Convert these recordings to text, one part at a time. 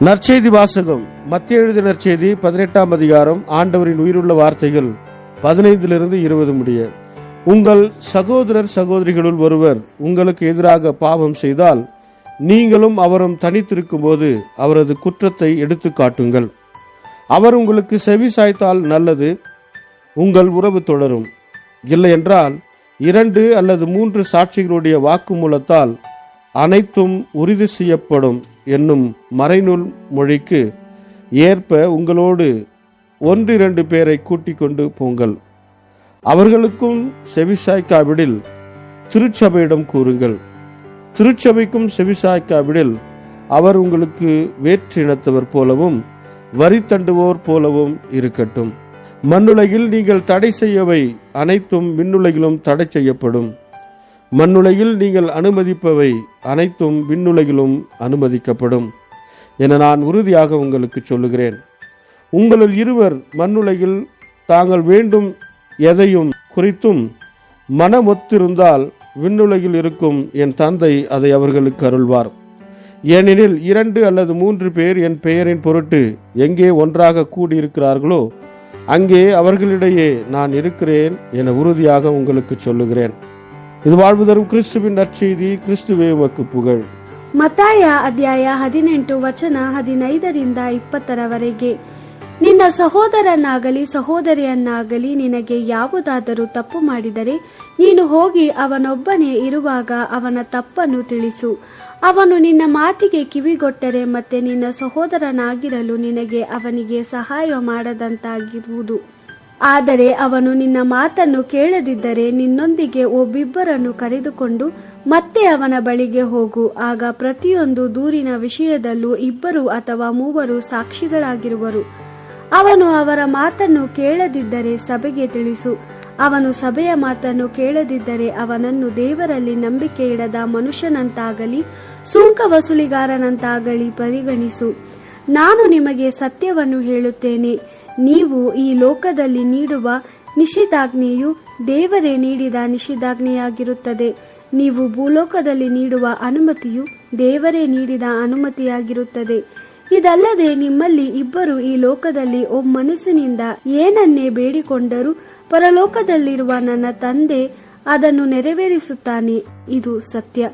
நற்செய்தி வாசகம். மத்தேயு எழுதிய நற்செய்தி 18ஆம் அதிகாரம். ஆண்டவரின் உயிருள்ள வார்த்தைகள் 15 20 முடிய. உங்கள் சகோதரர் சகோதரிகளுள் ஒருவர் உங்களுக்கு எதிராக பாவம் செய்தால் நீங்களும் அவரும் தனித்திருக்கும் போது அவரது குற்றத்தை எடுத்து காட்டுங்கள். அவர் உங்களுக்கு செவி சாய்த்தால் நல்லது, உங்கள் உறவு தொடரும். இல்லையென்றால் 2 அல்லது 3 சாட்சிகளுடைய வாக்குமூலத்தால் அனைத்தும் உறுதி செய்யப்படும் என்னும் மறைநூல் மொழிக்கு ஏற்ப உங்களோடு 1-2 பேரை கூட்டிக் கொண்டு போங்கள். அவர்களுக்கும் செவிசாய்க்காவிடில் திருச்சபையிடம் கூறுங்கள். திருச்சபைக்கும் செவிசாய்க்காவிடில் அவர் உங்களுக்கு வேற்றினத்தவர் போலவும் வரி தண்டுவோர் போலவும் இருக்கட்டும். மண்ணுலகில் நீங்கள் தடை செய்யவை அனைத்தும் விண்ணுலகிலும் தடை செய்யப்படும். மண்ணுலகில் நீங்கள் அனுமதிப்பவை அனைத்தும் விண்ணுலகிலும் அனுமதிக்கப்படும் என நான் உறுதியாக உங்களுக்கு சொல்லுகிறேன். உங்களுள் இருவர் மண்ணுலகில் தாங்கள் வேண்டும் எதையும் குறித்தும் மனமொத்திருந்தால் விண்ணுலகில் இருக்கும் என் தந்தை அதை அவர்களுக்கு அருள்வார். ஏனெனில் 2 அல்லது 3 பேர் என் பெயரின் பொருட்டு எங்கே ஒன்றாக கூடியிருக்கிறார்களோ அங்கே அவர்களிடையே நான் இருக்கிறேன் என உறுதியாக உங்களுக்கு சொல்லுகிறேன். ಇದು வாழ்வுதரும் ಕ್ರಿಸ್ತುವಿನ ನற்செய்தி. ಕ್ರಿಸ್ತುವೇ ಉಮக்கு புகழ். ಮತ್ತಾಯ ಅಧ್ಯಾಯ 18 ವಚನ 15-20 ನಿನ್ನ ಸಹೋದರನಾಗಲಿ ಸಹೋದರಿಯನ್ನಾಗಲಿ ನಿನಗೆ ಯಾವುದಾದರೂ ತಪ್ಪು ಮಾಡಿದರೆ ನೀನು ಹೋಗಿ ಅವನೊಬ್ಬನೇ ಇರುವಾಗ ಅವನ ತಪ್ಪನ್ನು ತಿಳಿಸು. ಅವನು ನಿನ್ನ ಮಾತಿಗೆ ಕಿವಿಗೊಟ್ಟರೆ ಮತ್ತೆ ನಿನ್ನ ಸಹೋದರನಾಗಿರಲು ನಿನಗೆ ಅವನಿಗೆ ಸಹಾಯ ಮಾಡದಂತಾಗಿರುವುದು. ಆದರೆ ಅವನು ನಿನ್ನ ಮಾತನ್ನು ಕೇಳದಿದ್ದರೆ ನಿನ್ನೊಂದಿಗೆ ಒಬ್ಬಿಬ್ಬರನ್ನು ಕರೆದುಕೊಂಡು ಮತ್ತೆ ಅವನ ಬಳಿಗೆ ಹೋಗು. ಆಗ ಪ್ರತಿಯೊಂದು ದೂರಿನ ವಿಷಯದಲ್ಲೂ 2 ಅಥವಾ 3 ಸಾಕ್ಷಿಗಳಾಗಿರುವರು. ಅವನು ಅವರ ಮಾತನ್ನು ಕೇಳದಿದ್ದರೆ ಸಭೆಗೆ ತಿಳಿಸು. ಅವನು ಸಭೆಯ ಮಾತನ್ನು ಕೇಳದಿದ್ದರೆ ಅವನನ್ನು ದೇವರಲ್ಲಿ ನಂಬಿಕೆ ಇಡದ ಮನುಷ್ಯನಂತಾಗಲಿ ಸುಂಕ ವಸೂಲಿಗಾರನಂತಾಗಲಿ ಪರಿಗಣಿಸು. ನಾನು ನಿಮಗೆ ಸತ್ಯವನ್ನು ಹೇಳುತ್ತೇನೆ, ನೀವು ಈ ಲೋಕದಲ್ಲಿ ನೀಡುವ ನಿಷೇಧಾಜ್ಞೆಯು ದೇವರೇ ನೀಡಿದ ನಿಷೇಧಾಜ್ಞೆಯಾಗಿರುತ್ತದೆ. ನೀವು ಭೂಲೋಕದಲ್ಲಿ ನೀಡುವ ಅನುಮತಿಯು ದೇವರೇ ನೀಡಿದ ಅನುಮತಿಯಾಗಿರುತ್ತದೆ. ಇದಲ್ಲದೆ ನಿಮ್ಮಲ್ಲಿ 2 ಈ ಲೋಕದಲ್ಲಿ ಮನಸ್ಸಿನಿಂದ ಏನನ್ನೇ ಬೇಡಿಕೊಂಡರೂ ಪರಲೋಕದಲ್ಲಿರುವ ನನ್ನ ತಂದೆ ಅದನ್ನು ನೆರವೇರಿಸುತ್ತಾನೆ. ಇದು ಸತ್ಯ.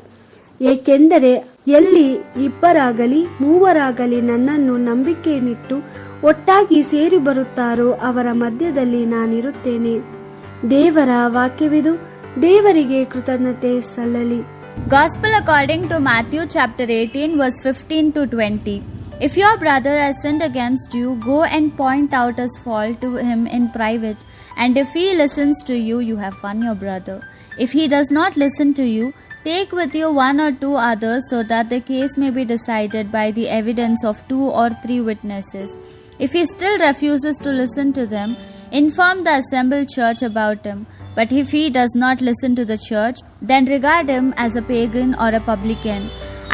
ಏಕೆಂದರೆ ಎಲ್ಲಿ 2 3 ನನ್ನನ್ನು ನಂಬಿಕೆಯನ್ನಿಟ್ಟು ಒಟ್ಟಾಗಿ ಸೇರಿ ಬರುತ್ತಾರೋ ಅವರ ಮಧ್ಯದಲ್ಲಿ ನಾನಿರುತ್ತೇನೆ. ದೇವರ ವಾಕ್ಯವಿದು. ದೇವರಿಗೆ ಕೃತಜ್ಞತೆ ಸಲ್ಲಲಿ. Gospel according to Matthew chapter 18 verse 15-20. If your brother has sinned against you, go and point out his fault to him in private, and if he listens to you, you have won your brother. If he does not listen to you, take with you 1 or 2 others, so that the case may be decided by the evidence of 2 or 3 witnesses. If he still refuses to listen to them, inform the assembled church about him. But if he does not listen to the church, then regard him as a pagan or a publican.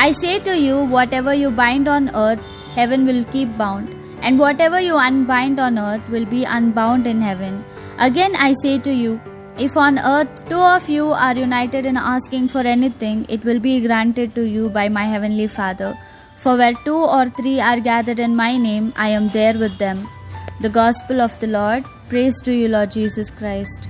I say to you, whatever you bind on earth, heaven will keep bound, and whatever you unbind on earth will be unbound in heaven. Again I say to you, if on earth 2 of you are united in asking for anything, it will be granted to you by my heavenly Father. For where 2 or 3 are gathered in my name, I am there with them. The Gospel of the Lord. Praise to you, Lord Jesus Christ.